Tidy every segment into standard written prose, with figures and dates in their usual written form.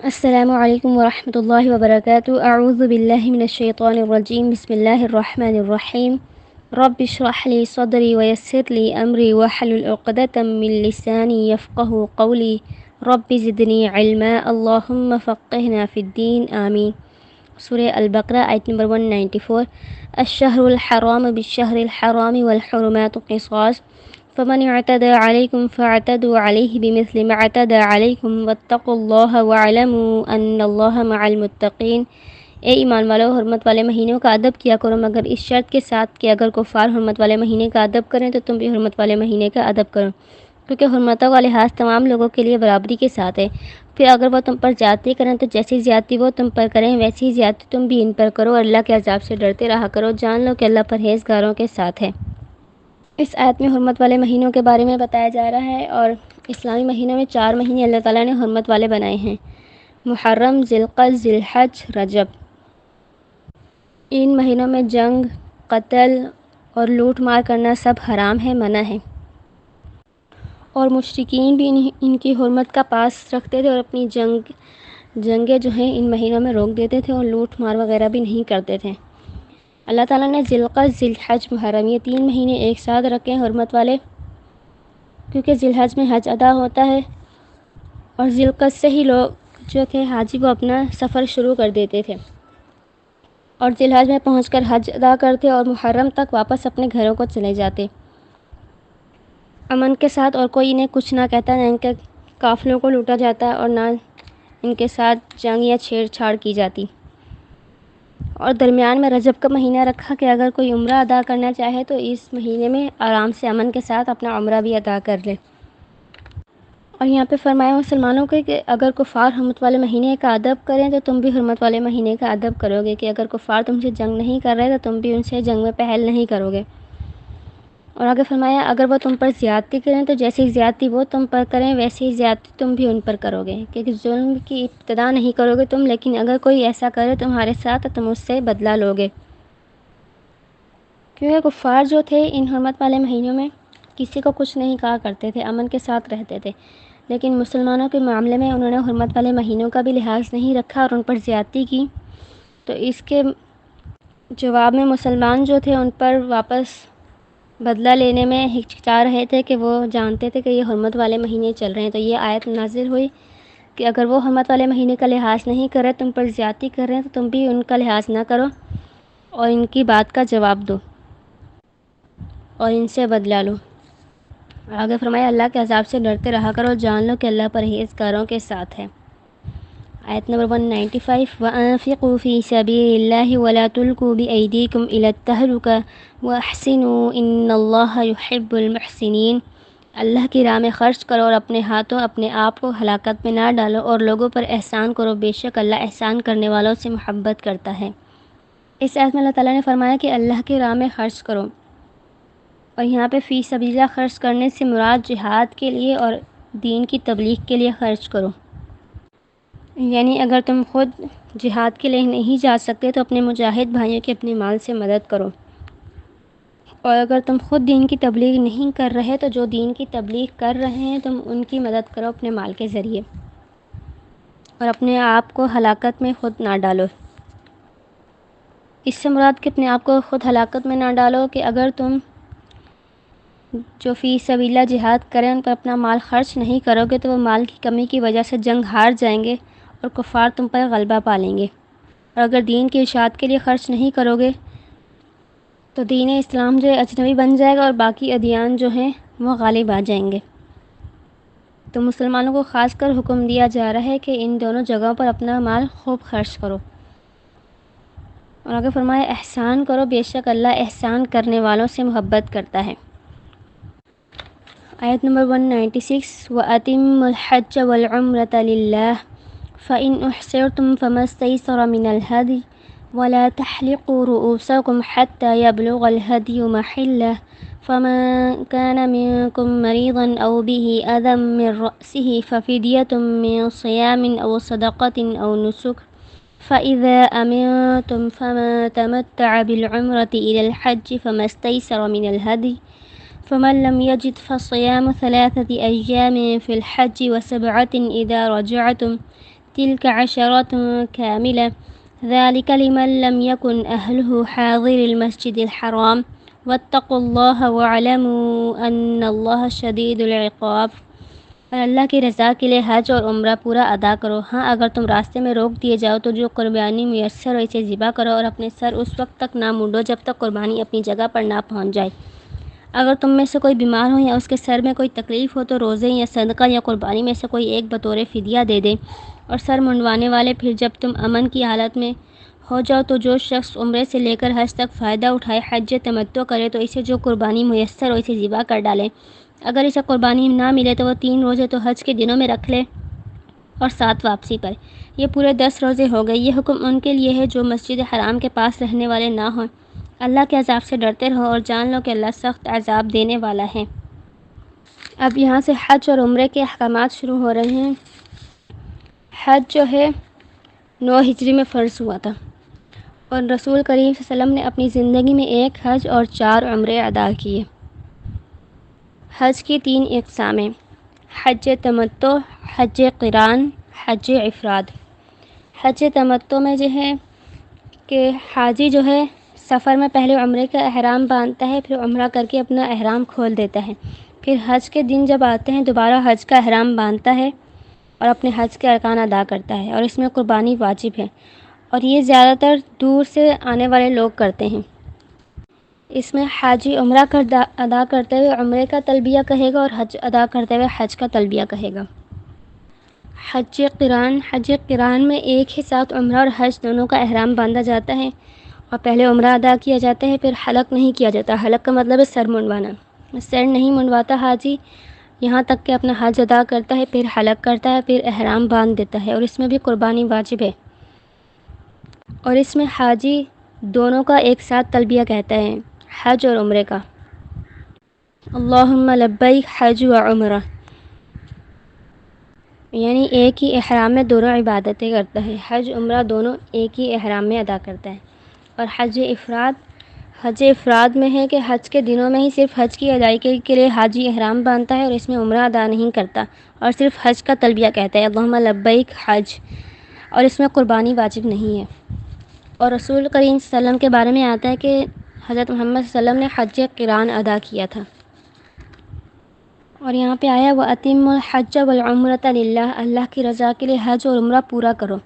السلام علیکم ورحمۃ اللہ وبرکاتہ۔ اعوذ باللہ من الشیطان الرجیم، بسم اللہ الرحمن الرحیم۔ رب اشرح لی صدری ویسر لی امری واحلل عقدۃ من لسانی یفقہوا قولی رب زدنی علما اللہم فقہنا فی الدین آمین۔ سورہ البقرہ آیت نمبر 194۔ الشہر الحرام بالشہر الحرام والحرمات قصاص فمن اعتدى عليكم فاعتدوا عليه بمثل ما اعتدى عليكم واتقوا الله واعلموا ان الله مع المتقين۔ اے ایمان والو، حرمت والے مہینوں کا ادب کیا کرو، مگر اس شرط کے ساتھ کہ اگر کفار حرمت والے مہینے کا ادب کریں تو تم بھی حرمت والے مہینے کا ادب کرو، کیونکہ حرمتوں کا لحاظ تمام لوگوں کے لیے برابری کے ساتھ ہے۔ پھر اگر وہ تم پر زیادتی کریں تو جیسی زیادتی وہ تم پر کریں ویسی ہی زیادتی تم بھی ان پر کرو، اور اللہ کے عذاب سے ڈرتے رہا کرو، جان لو کہ اللہ پرہیزگاروں کے ساتھ ہے۔ اس آیت میں حرمت والے مہینوں کے بارے میں بتایا جا رہا ہے، اور اسلامی مہینوں میں 4 مہینے اللہ تعالیٰ نے حرمت والے بنائے ہیں: محرم، ذی القعدہ، ذی الحج، رجب۔ ان مہینوں میں جنگ، قتل اور لوٹ مار کرنا سب حرام ہے، منع ہے، اور مشرکین بھی ان کی حرمت کا پاس رکھتے تھے اور اپنی جنگیں جو ہیں ان مہینوں میں روک دیتے تھے، اور لوٹ مار وغیرہ بھی نہیں کرتے تھے۔ اللہ تعالیٰ نے ذی القعدہ، ذی الحج، محرم یہ 3 مہینے ایک ساتھ رکھے ہیں حرمت والے، کیونکہ ذی الحج میں حج ادا ہوتا ہے، اور ذی القعدہ سے ہی لوگ جو تھے حاجی وہ اپنا سفر شروع کر دیتے تھے اور ذی الحج میں پہنچ کر حج ادا کرتے اور محرم تک واپس اپنے گھروں کو چلے جاتے امن کے ساتھ، اور کوئی انہیں کچھ نہ کہتا، نہ ان کے قافلوں کو لوٹا جاتا اور نہ ان کے ساتھ جنگ یا چھیڑ چھاڑ کی جاتی۔ اور درمیان میں رجب کا مہینہ رکھا کہ اگر کوئی عمرہ ادا کرنا چاہے تو اس مہینے میں آرام سے امن کے ساتھ اپنا عمرہ بھی ادا کر لے۔ اور یہاں پہ فرمایا مسلمانوں کے کہ اگر کفار حرمت والے مہینے کا ادب کریں تو تم بھی حرمت والے مہینے کا ادب کرو گے، کہ اگر کفار تم سے جنگ نہیں کر رہے تو تم بھی ان سے جنگ میں پہل نہیں کرو گے۔ اور آگے فرمایا اگر وہ تم پر زیادتی کریں تو جیسی زیادتی وہ تم پر کریں ویسی ہی زیادتی تم بھی ان پر کرو گے، کیونکہ ظلم کی ابتدا نہیں کرو گے تم، لیکن اگر کوئی ایسا کرے تمہارے ساتھ تو تم اس سے بدلہ لو گے۔ کیونکہ کفار جو تھے ان حرمت والے مہینوں میں کسی کو کچھ نہیں کہا کرتے تھے، امن کے ساتھ رہتے تھے، لیکن مسلمانوں کے معاملے میں انہوں نے حرمت والے مہینوں کا بھی لحاظ نہیں رکھا اور ان پر زیادتی کی، تو اس کے جواب میں مسلمان جو تھے ان پر واپس بدلہ لینے میں ہچکچا رہے تھے، کہ وہ جانتے تھے کہ یہ حرمت والے مہینے چل رہے ہیں، تو یہ آیت نازل ہوئی کہ اگر وہ حرمت والے مہینے کا لحاظ نہیں کر رہے، تم پر زیادتی کر رہے ہیں، تو تم بھی ان کا لحاظ نہ کرو اور ان کی بات کا جواب دو اور ان سے بدلہ لو۔ آگے فرمایا اللہ کے عذاب سے ڈرتے رہا کرو، جان لو کہ اللہ پرہیزگاروں کے ساتھ ہے۔ آیت نمبر 195۔ وَأَنفِقُوا فِي سَبِيلِ اللَّهِ وَلَا تُلْقُوا بِأَيْدِيكُمْ إِلَى التَّهْلُكَةِ وَأَحْسِنُوا إِنَّ اللَّهَ يُحِبُّ الْمُحْسِنِينَ۔ اللہ کی راہ میں خرچ کرو اور اپنے ہاتھوں اپنے آپ کو ہلاکت میں نہ ڈالو، اور لوگوں پر احسان کرو، بے شک اللہ احسان کرنے والوں سے محبت کرتا ہے۔ اس آیت میں اللہ تعالیٰ نے فرمایا کہ اللہ کی راہ میں خرچ کرو، اور یہاں پہ فی سبیل اللہ خرچ کرنے سے مراد جہاد کے لیے اور دین کی تبلیغ کے لیے خرچ کرو، یعنی اگر تم خود جہاد کے لیے نہیں جا سکتے تو اپنے مجاہد بھائیوں کی اپنے مال سے مدد کرو، اور اگر تم خود دین کی تبلیغ نہیں کر رہے تو جو دین کی تبلیغ کر رہے ہیں تم ان کی مدد کرو اپنے مال کے ذریعے، اور اپنے آپ کو ہلاکت میں خود نہ ڈالو۔ اس سے مراد کہ اپنے آپ کو خود ہلاکت میں نہ ڈالو کہ اگر تم جو فی سبیل اللہ جہاد کریں ان پر اپنا مال خرچ نہیں کرو گے تو وہ مال کی کمی کی وجہ سے جنگ ہار جائیں گے اور کفار تم پر غلبہ پا لیں گے، اور اگر دین کی اشاعت کے لیے خرچ نہیں کرو گے تو دین اسلام جو ہے اجنبی بن جائے گا اور باقی ادیان جو ہیں وہ غالب آ جائیں گے۔ تو مسلمانوں کو خاص کر حکم دیا جا رہا ہے کہ ان دونوں جگہوں پر اپنا مال خوب خرچ کرو، اور آگے فرمایا احسان کرو، بے شک اللہ احسان کرنے والوں سے محبت کرتا ہے۔ آیت نمبر 196۔ وَأَتِمُّوا الْحَجَّ وَالْعُمْرَةَ لِلَّهِ فَإِنْ أُحْصِرْتُمْ فَمَا اسْتَيْسَرَ مِنَ الْهَدْيِ وَلَا تَحْلِقُوا رُؤُوسَكُمْ حَتَّى يَبْلُغَ الْهَدْيُ مَحِلَّهُ فَمَنْ كَانَ مِنْكُمْ مَرِيضًا أَوْ بِهِ أَذًى مِنْ رَأْسِهِ فَفِدْيَةٌ مِنْ صِيَامٍ أَوْ صَدَقَةٍ أَوْ نُسُكٍ فَإِذَا أَمِنْتُمْ فَمَنْ تَمَتَّعَ بِالْعُمْرَةِ إِلَى الْحَجِّ فَمَا اسْتَيْسَرَ مِنَ الْهَدْيِ فَمَنْ لَمْ يَجِدْ فَصِيَامُ 3 أيام في الحج و7 إذا رجعتم تلك عشرة كاملة ذلك لمن لم يكن أهله حاضر المسجد الحرام واتقوا الله واعلموا أن الله شدید العقاب۔ اور اللہ کی رضا کے لیے حج اور عمرہ پورا ادا کرو۔ ہاں اگر تم راستے میں روک دیے جاؤ تو جو قربانی میسر ہو اسے ذبح کرو اور اپنے سر اس وقت تک نہ مونڈو جب تک قربانی اپنی جگہ پر نہ پہنچ جائے۔ اگر تم میں سے کوئی بیمار ہو یا اس کے سر میں کوئی تکلیف ہو تو روزے یا صدقہ یا قربانی میں سے کوئی ایک بطور فدیہ دے دے۔ اور سر منڈوانے والے پھر جب تم امن کی حالت میں ہو جاؤ تو جو شخص عمرے سے لے کر حج تک فائدہ اٹھائے حج تمتع کرے تو اسے جو قربانی میسر ہو اسے ذبح کر ڈالے۔ اگر اسے قربانی نہ ملے تو وہ 3 روزے تو حج کے دنوں میں رکھ لے اور 7 واپسی پر۔ یہ پورے 10 روزے ہو گئے۔ یہ حکم ان کے لیے ہے جو مسجد حرام کے پاس رہنے والے نہ ہوں۔ اللہ کے عذاب سے ڈرتے رہو اور جان لو کہ اللہ سخت عذاب دینے والا ہے۔ اب یہاں سے حج اور عمرے کے احکامات شروع ہو رہے ہیں۔ حج جو ہے 9 ہجری میں فرض ہوا تھا اور رسول کریم صلی اللہ علیہ وسلم نے اپنی زندگی میں 1 حج اور 4 عمرے ادا کیے۔ حج کی 3 اقسام ہیں: حج تمتع، حج قران، حج افراد۔ حج تمتع میں جو ہے کہ حاجی جو ہے سفر میں پہلے عمرے کا احرام باندھتا ہے، پھر عمرہ کر کے اپنا احرام کھول دیتا ہے، پھر حج کے دن جب آتے ہیں دوبارہ حج کا احرام باندھتا ہے اور اپنے حج کے ارکان ادا کرتا ہے، اور اس میں قربانی واجب ہے، اور یہ زیادہ تر دور سے آنے والے لوگ کرتے ہیں۔ اس میں حاجی عمرہ ادا کرتے ہوئے عمرے کا تلبیہ کہے گا اور حج ادا کرتے ہوئے حج کا تلبیہ کہے گا۔ حج قران میں ایک ہی ساتھ عمرہ اور حج دونوں کا احرام باندھا جاتا ہے اور پہلے عمرہ ادا کیا جاتا ہے، پھر حلق نہیں کیا جاتا۔ حلق کا مطلب ہے سر منڈوانا۔ سر نہیں منڈواتا حاجی یہاں تک کہ اپنا حج ادا کرتا ہے، پھر حلق کرتا ہے، پھر احرام باندھ دیتا ہے، اور اس میں بھی قربانی واجب ہے۔ اور اس میں حاجی دونوں کا ایک ساتھ تلبیہ کہتا ہے، حج اور عمرے کا، اللہم لبیک حج و عمرہ، یعنی ایک ہی احرام میں دونوں عبادتیں کرتا ہے۔ حج عمرہ دونوں ایک ہی احرام میں ادا کرتا ہے۔ اور حج افراد میں ہے کہ حج کے دنوں میں ہی صرف حج کی ادائیگی کے لیے حاجی احرام باندھتا ہے اور اس میں عمرہ ادا نہیں کرتا اور صرف حج کا تلبیہ کہتا ہے، اللہم لبیک حج، اور اس میں قربانی واجب نہیں ہے۔ اور رسول کریم صلی اللہ علیہ وسلم کے بارے میں آتا ہے کہ حضرت محمد صلی اللہ علیہ وسلم نے حج قران ادا کیا تھا۔ اور یہاں پہ آیا وَأَتِمُّ الْحَجَّ وَالْعُمْرَةَ لِلَّهِ، اللہ کی رضا کے لیے حج اور عمرہ پورا کرو،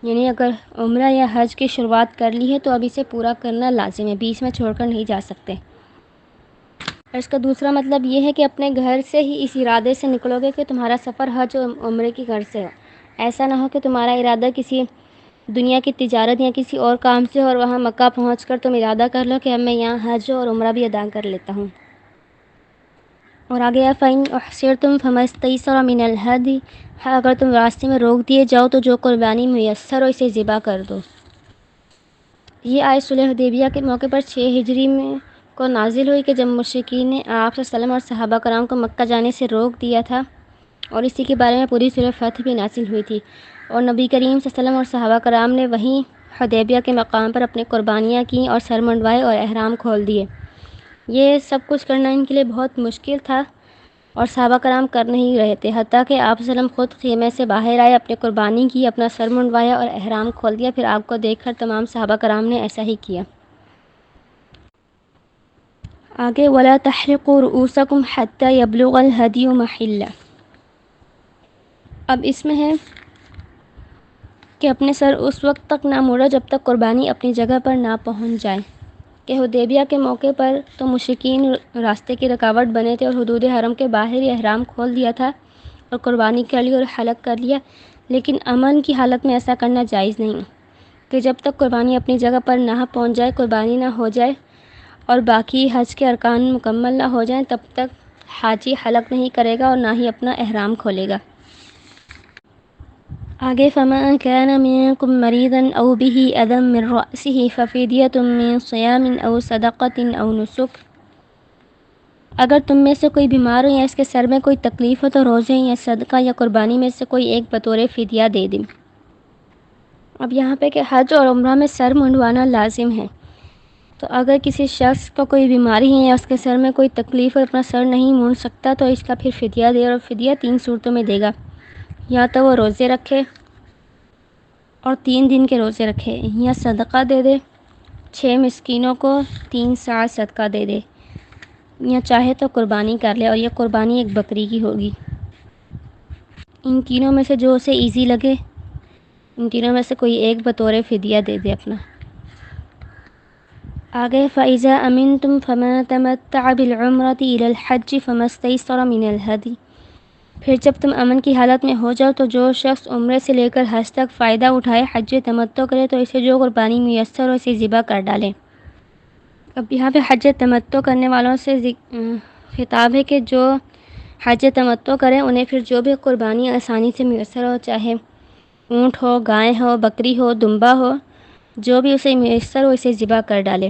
یعنی اگر عمرہ یا حج کی شروعات کر لی ہے تو اب اسے پورا کرنا لازم ہے، بیچ میں چھوڑ کر نہیں جا سکتے۔ اور اس کا دوسرا مطلب یہ ہے کہ اپنے گھر سے ہی اس ارادے سے نکلو گے کہ تمہارا سفر حج اور عمرے کی غرض سے ہو۔ ایسا نہ ہو کہ تمہارا ارادہ کسی دنیا کی تجارت یا کسی اور کام سے ہو اور وہاں مکہ پہنچ کر تم ارادہ کر لو کہ اب میں یہاں حج اور عمرہ بھی ادا کر لیتا ہوں۔ اور آگے فَإِنْ أُحْصِرْتُمْ فَمَا اسْتَيْسَرَ مِنَ الْهَدْيِ، اگر تم راستے میں روک دیے جاؤ تو جو قربانی میسر ہو اسے ذبح کر دو۔ یہ آیت صلح حدیبیہ کے موقع پر 6 ہجری میں کو نازل ہوئی کہ جب مشرکین نے آپ صلی اللہ علیہ وسلم اور صحابہ کرام کو مکہ جانے سے روک دیا تھا، اور اسی کے بارے میں پوری سورہ فتح بھی نازل ہوئی تھی، اور نبی کریم صلی اللہ علیہ وسلم اور صحابہ کرام نے وہیں حدیبیہ کے مقام پر اپنی قربانیاں کیں اور سر منڈوائے اور احرام کھول دیے۔ یہ سب کچھ کرنا ان کے لیے بہت مشکل تھا اور صحابہ کرام کر نہیں رہے تھے، حتیٰ کہ آپ صلی اللہ علیہ وسلم خود خیمے سے باہر آئے، اپنی قربانی کی، اپنا سر منڈوایا اور احرام کھول دیا، پھر آپ کو دیکھ کر تمام صحابہ کرام نے ایسا ہی کیا۔ آگے وَلَا تَحْلِقُوا رُؤُوسَكُمْ حَتَّى يَبْلُغَ الْهَدْيُ مَحِلَّهُ، اب اس میں ہے کہ اپنے سر اس وقت تک نہ موڑو جب تک قربانی اپنی جگہ پر نہ پہنچ جائے، کہ حدیبیہ کے موقع پر تو مشرکین راستے کی رکاوٹ بنے تھے اور حدود حرم کے باہر ہی احرام کھول دیا تھا اور قربانی کر لی اور حلق کر لیا، لیکن امن کی حالت میں ایسا کرنا جائز نہیں، کہ جب تک قربانی اپنی جگہ پر نہ پہنچ جائے، قربانی نہ ہو جائے اور باقی حج کے ارکان مکمل نہ ہو جائیں، تب تک حاجی حلق نہیں کرے گا اور نہ ہی اپنا احرام کھولے گا۔ آگے فَمَن كَانَ مِنكُم مَّرِيضًا أَوْ بِهِ أَذًى مِّن رَّأْسِهِ فَفِدْيَةٌ مِّن صِيَامٍ أَوْ صَدَقَةٍ أَوْ نُسُكٍ، اگر تم میں سے کوئی بیمار ہو یا اس کے سر میں کوئی تکلیف ہو تو روزے یا صدقہ یا قربانی میں سے کوئی ایک بطور فدیہ دے دیں۔ اب یہاں پہ کہ حج اور عمرہ میں سر منڈوانا لازم ہے، تو اگر کسی شخص کو کوئی بیماری ہے یا اس کے سر میں کوئی تکلیف اور اپنا سر نہیں مونڈ سکتا تو اس کا پھر فدیہ دے، اور فدیہ 3 صورتوں میں دے گا، یا تو وہ روزے رکھے اور 3 دن کے روزے رکھے، یا صدقہ دے دے 6 مسکینوں کو 3 ساع صدقہ دے دے، یا چاہے تو قربانی کر لے، اور یہ قربانی ایک بکری کی ہوگی۔ ان تینوں میں سے جو اسے ایزی لگے، ان تینوں میں سے کوئی ایک بطور فدیہ دے دے اپنا۔ آگے فَإِذَا أَمِنْتُمْ فَمَن تَمَتَّعَ بِالْعُمْرَةِ إِلَى الْحَجِّ فَمَا اسْتَيْسَرَ مِنَ الْهَدْيِ۔ پھر جب تم امن کی حالت میں ہو جاؤ تو جو شخص عمرے سے لے کر حج تک فائدہ اٹھائے، حج تمتع کرے، تو اسے جو قربانی میسر ہو اسے ذبح کر ڈالے۔ اب یہاں پہ حج تمتع کرنے والوں سے خطاب ہے کہ جو حج تمتع کریں انہیں پھر جو بھی قربانی آسانی سے میسر ہو، چاہے اونٹ ہو، گائے ہو، بکری ہو، دمبا ہو، جو بھی اسے میسر ہو اسے ذبح کر ڈالے۔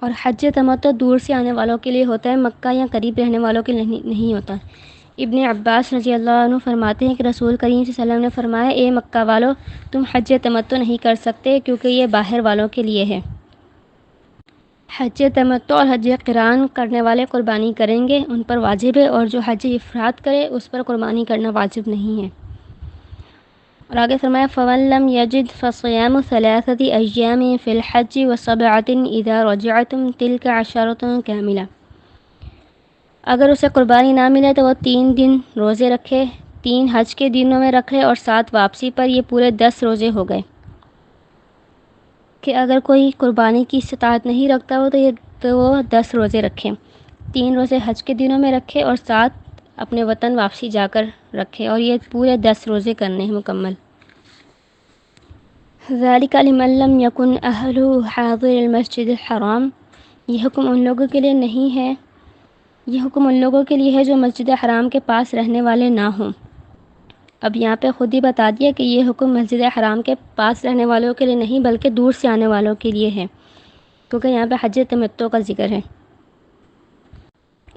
اور حج تمتع دور سے آنے والوں کے لیے ہوتا ہے، مکہ یا قریب رہنے والوں کے لیے نہیں ہوتا۔ ابن عباس رضی اللہ عنہ فرماتے ہیں کہ رسول کریم صلی اللہ علیہ وسلم نے فرمایا، اے مکہ والو، تم حج تمتع نہیں کر سکتے کیونکہ یہ باہر والوں کے لیے ہے۔ حج تمتع اور حج قران کرنے والے قربانی کریں گے، ان پر واجب ہے، اور جو حج افراد کرے اس پر قربانی کرنا واجب نہیں ہے۔ اور آگے فرمایا فَمَن لَّمْ يَجِدْ فَصِيَامُ 3 أَيَّامٍ فِي الْحَجِّ وَسَبْعَةٍ إِذَا رَجَعْتُمْ تِلْكَ 10 كَامِلَةٌ۔ اگر اسے قربانی نہ ملے تو وہ 3 دن روزے رکھے، 3 حج کے دنوں میں رکھے اور 7 واپسی پر، یہ پورے 10 روزے ہو گئے۔ کہ اگر کوئی قربانی کی استطاعت نہیں رکھتا ہو تو وہ 10 روزے رکھے، 3 روزے حج کے دنوں میں رکھے اور 7 اپنے وطن واپسی جا کر رکھے، اور یہ پورے 10 روزے کرنے ہیں مکمل۔ ذَلِكَ لِمَن لَّمْ يَكُنْ أَهْلُهُ حَاضِرِ الْمَسْجِدِ الْحَرَامِ۔ یہ حکم ان لوگوں کے لیے نہیں ہے، یہ حکم ان لوگوں کے لیے ہے جو مسجد حرام کے پاس رہنے والے نہ ہوں۔ اب یہاں پہ خود ہی بتا دیا کہ یہ حکم مسجد حرام کے پاس رہنے والوں کے لیے نہیں بلکہ دور سے آنے والوں کے لیے ہے، کیونکہ یہاں پہ حج تمتع کا ذکر ہے۔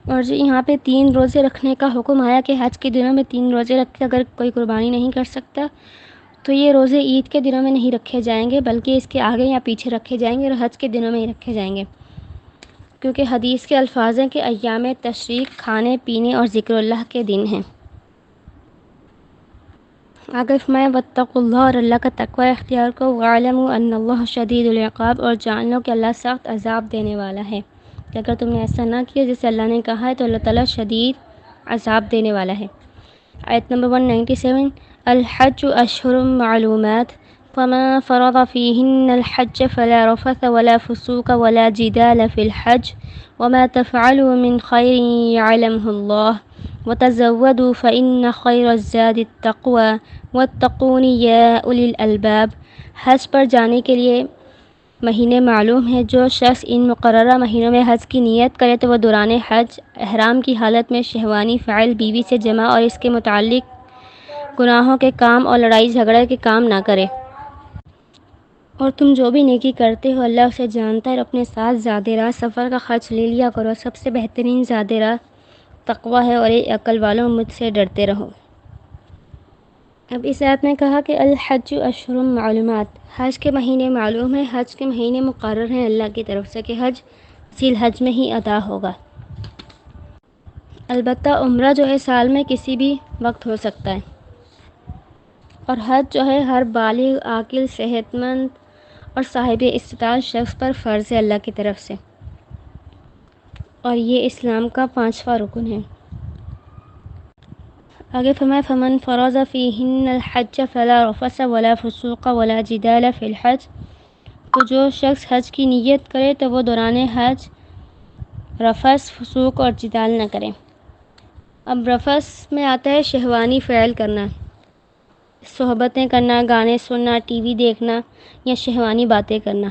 اور جو یہاں پہ 3 روزے رکھنے کا حکم آیا کہ حج کے دنوں میں 3 روزے رکھ کے اگر کوئی قربانی نہیں کر سکتا تو یہ روزے عید کے دنوں میں نہیں رکھے جائیں گے بلکہ اس کے آگے یا پیچھے رکھے جائیں گے، اور حج کے دنوں میں ہی رکھے جائیں گے، کیونکہ حدیث کے الفاظ ہیں کہ ایام تشریق کھانے پینے اور ذکر اللہ کے دن ہیں۔ آگے فرمایا واتقوا اللہ، اور اللہ کا تقوی اختیار کو، وَاعْلَمُوا أَنَّ اللَّهَ شَدِيدُ الْعِقَابِ، اور جان لو کہ اللہ سخت عذاب دینے والا ہے، کہ اگر تم نے ایسا نہ کیا جیسے اللہ نے کہا ہے تو اللہ تعالیٰ شدید عذاب دینے والا ہے۔ آیت نمبر 197 الحج اشہر معلومات فمن فرض فیہن الحج فلا رفث ولا فسوق ولا جدال فی الحج وما تفعلوا من خیر یعلمہ اللہ وتزودوا فإن خیر الزاد التقوی واتقون یا اولی الالباب۔ حج پر جانے کے لیے مہینے معلوم ہیں، جو شخص ان مقررہ مہینوں میں حج کی نیت کرے تو وہ دوران حج احرام کی حالت میں شہوانی فعل بیوی سے جمع اور اس کے متعلق گناہوں کے کام اور لڑائی جھگڑے کے کام نہ کرے۔ اور تم جو بھی نیکی کرتے ہو اللہ اسے جانتا ہے، اور اپنے ساتھ زیادہ راہ سفر کا خرچ لے لیا کرو، سب سے بہترین زیادہ راہ تقوی ہے، اور اے عقل والوں مجھ سے ڈرتے رہو۔ اب اس آیت میں کہا کہ الحج اشہر معلومات، حج کے مہینے معلوم ہیں، حج کے مہینے مقرر ہیں اللہ کی طرف سے کہ حج ذی الحج میں ہی ادا ہوگا۔ البتہ عمرہ جو ہے سال میں کسی بھی وقت ہو سکتا ہے، اور حج جو ہے ہر بالغ عاقل صحت مند اور صاحب استطاعت شخص پر فرض ہے اللہ کی طرف سے، اور یہ اسلام کا 5واں رکن ہے۔ آگے فرمایا فمن فرض فیہن الحج فلا رفث ولا فسوق ولا جدال فی الحج، تو جو شخص حج کی نیت کرے تو وہ دوران حج رفث، فسوق اور جدال نہ کرے۔ اب رفث میں آتا ہے شہوانی فعل کرنا، صحبتیں کرنا، گانے سننا، ٹی وی دیکھنا یا شہوانی باتیں کرنا،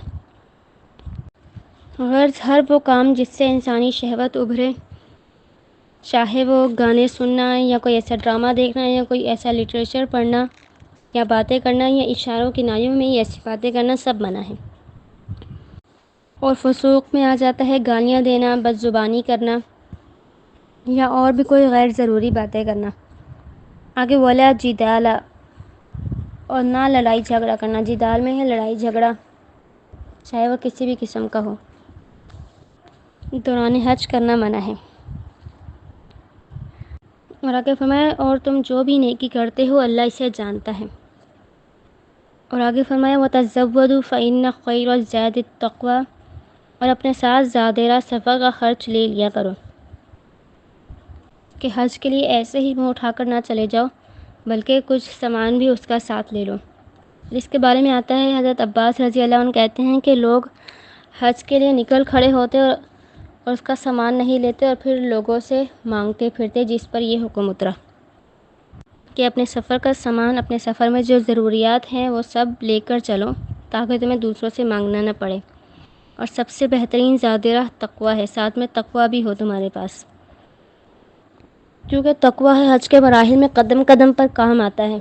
غرض ہر وہ کام جس سے انسانی شہوت ابھرے، چاہے وہ گانے سننا یا کوئی ایسا ڈرامہ دیکھنا یا کوئی ایسا لٹریچر پڑھنا یا باتیں کرنا یا اشاروں کنایوں میں ایسی باتیں کرنا، سب منع ہے۔ اور فسوق میں آ جاتا ہے گالیاں دینا، بد زبانی کرنا یا اور بھی کوئی غیر ضروری باتیں کرنا۔ آگے ولا جدال، اور نہ لڑائی جھگڑا کرنا، جدال میں ہے لڑائی جھگڑا چاہے وہ کسی بھی قسم کا ہو، دوران حج کرنا منع ہے۔ اور آگے فرمایا اور تم جو بھی نیکی کرتے ہو اللہ اسے جانتا ہے۔ اور آگے فرمایا وَتَزَوَّدُوا فَإِنَّ خَيْرَ الزَّادِ التَّقْوَىٰ، اور اپنے ساتھ زیادہ سفر کا خرچ لے لیا کرو، کہ حج کے لیے ایسے ہی منہ اٹھا کر نہ چلے جاؤ بلکہ کچھ سامان بھی اس کا ساتھ لے لو۔ جس کے بارے میں آتا ہے حضرت عباس رضی اللہ عنہ کہتے ہیں کہ لوگ حج کے لیے نکل کھڑے ہوتے اور اس کا سامان نہیں لیتے اور پھر لوگوں سے مانگتے پھرتے، جس پر یہ حکم اترا کہ اپنے سفر کا سامان، اپنے سفر میں جو ضروریات ہیں وہ سب لے کر چلو تاکہ تمہیں دوسروں سے مانگنا نہ پڑے، اور سب سے بہترین زاد راہ تقویٰ ہے، ساتھ میں تقویٰ بھی ہو تمہارے پاس، کیونکہ تقویٰ ہے حج کے مراحل میں قدم قدم پر کام آتا ہے،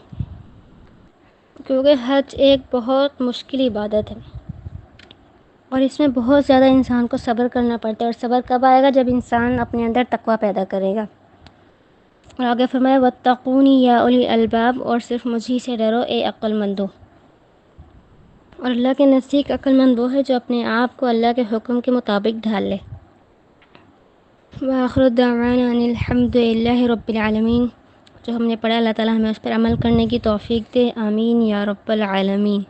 کیونکہ حج ایک بہت مشکل عبادت ہے اور اس میں بہت زیادہ انسان کو صبر کرنا پڑتا ہے، اور صبر کب آئے گا؟ جب انسان اپنے اندر تقویٰ پیدا کرے گا۔ اور آگے فرمایا وَاتَّقُونِ یا اولی الالباب، اور صرف مجھی سے ڈرو اے عقل مندو۔ اور اللہ کے نزدیک عقل مند وہ ہے جو اپنے آپ کو اللہ کے حکم کے مطابق ڈھال لے۔ وآخر دعوانا ان الحمد للہ رب العالمین، جو ہم نے پڑھا اللہ تعالیٰ ہمیں اس پر عمل کرنے کی توفیق دے، آمین یا رب العالمین۔